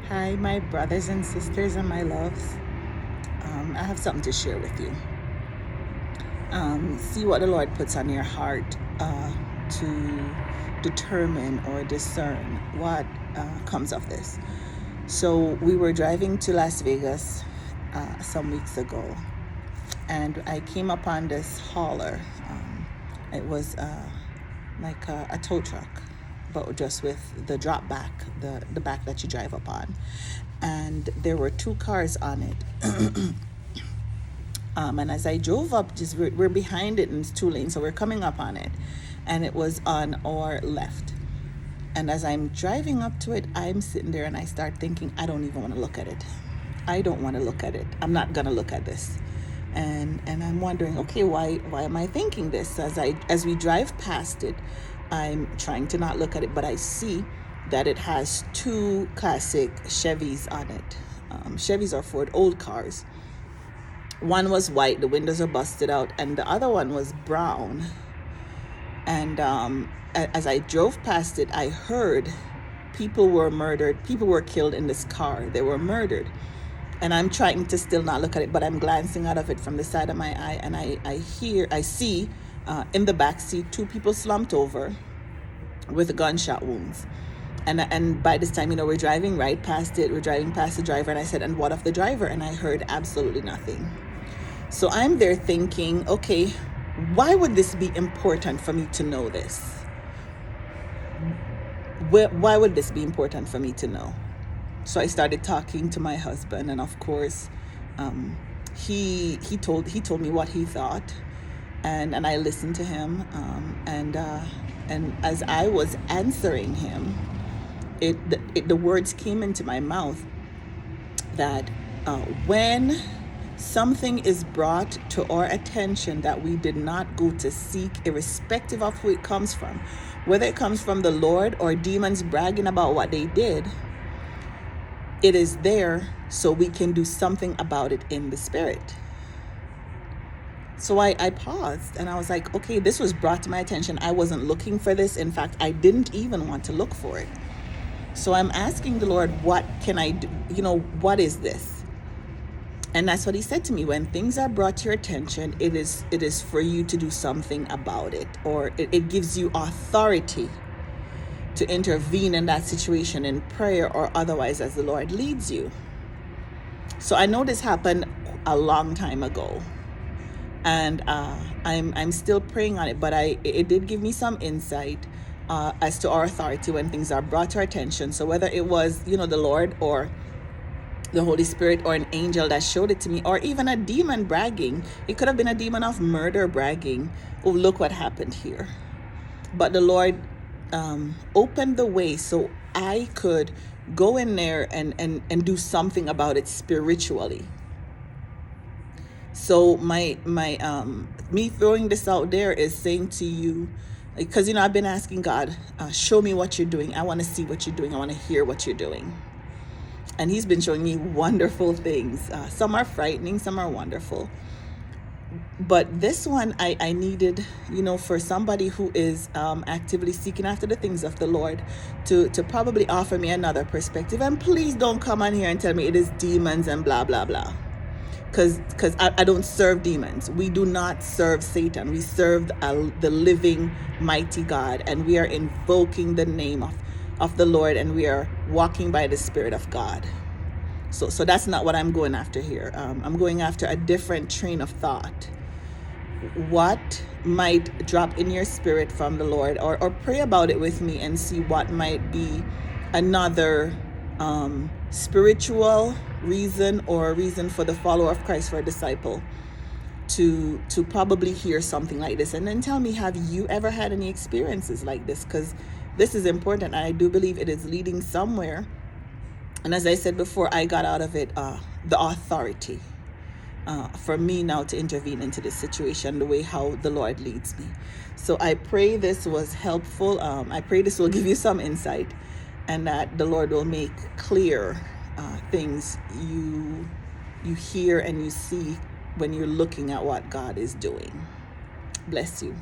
Hi, my brothers and sisters and my loves. I have something to share with you. See what the Lord puts on your heart to determine or discern what comes of this. So, we were driving to Las Vegas some weeks ago, and I came upon this hauler. It was like a tow truck, but just with the drop back, the back that you drive up on. And there were two cars on it. And as I drove up, we're behind it, and it's two lanes, so we're coming up on it, and it was on our left. And as I'm driving up to it, I'm sitting there and I start thinking, I don't even want to look at it. I don't want to look at it. I'm not gonna look at this. And I'm wondering, okay, why am I thinking this? As we drive past it, I'm trying to not look at it, but I see that it has two classic Chevys on it. Chevys are Ford, old cars. One was white, the windows are busted out, and the other one was brown. And as I drove past it, I heard people were murdered. People were killed in this car. They were murdered. And I'm trying to still not look at it, but I'm glancing out of it from the side of my eye, and I see in the back seat two people slumped over with gunshot wounds. And by this time, we're driving right past it. We're driving past the driver, and I said, "And what of the driver?" And I heard absolutely nothing. So I'm there thinking, okay, why would this be important for me to know this? Why would this be important for me to know? So I started talking to my husband, and of course, he told me what he thought, and I listened to him, and as I was answering him, the words came into my mouth that when something is brought to our attention that we did not go to seek, irrespective of who it comes from, whether it comes from the Lord or demons bragging about what they did, it is there so we can do something about it in the spirit. So I paused and I was like, okay, this was brought to my attention. I wasn't looking for this. In fact, I didn't even want to look for it. So I'm asking the Lord, what can I do? What is this? And that's what he said to me. When things are brought to your attention, it is for you to do something about it, or it gives you authority to intervene in that situation in prayer or otherwise as the Lord leads you. So I know this happened a long time ago, and I'm still praying on it, but it did give me some insight as to our authority when things are brought to our attention. So whether it was the Lord or the Holy Spirit or an angel that showed it to me, or even a demon bragging. It could have been a demon of murder bragging, oh, look what happened here. But the Lord opened the way so I could go in there and do something about it spiritually. So my me throwing this out there is saying to you, because I've been asking God, show me what you're doing. I want to see what you're doing. I want to hear what you're doing. And he's been showing me wonderful things. Some are frightening, some are wonderful. But this one I needed, for somebody who is actively seeking after the things of the Lord to probably offer me another perspective. And please don't come on here and tell me it is demons and blah, blah, blah. Because I don't serve demons. We do not serve Satan. We serve the living, mighty God. And we are invoking the name of the Lord, and we are walking by the Spirit of God. So that's not what I'm going after here. I'm going after a different train of thought. What might drop in your spirit from the Lord, or pray about it with me and see what might be another spiritual reason, or a reason for the follower of Christ, for a disciple, to probably hear something like this. And then tell me, have you ever had any experiences like this? Because this is important. I do believe it is leading somewhere. And as I said before, I got out of it the authority for me now to intervene into this situation the way how the Lord leads me. So I pray this was helpful. I pray this will give you some insight, and that the Lord will make clear things you hear and you see when you're looking at what God is doing. Bless you.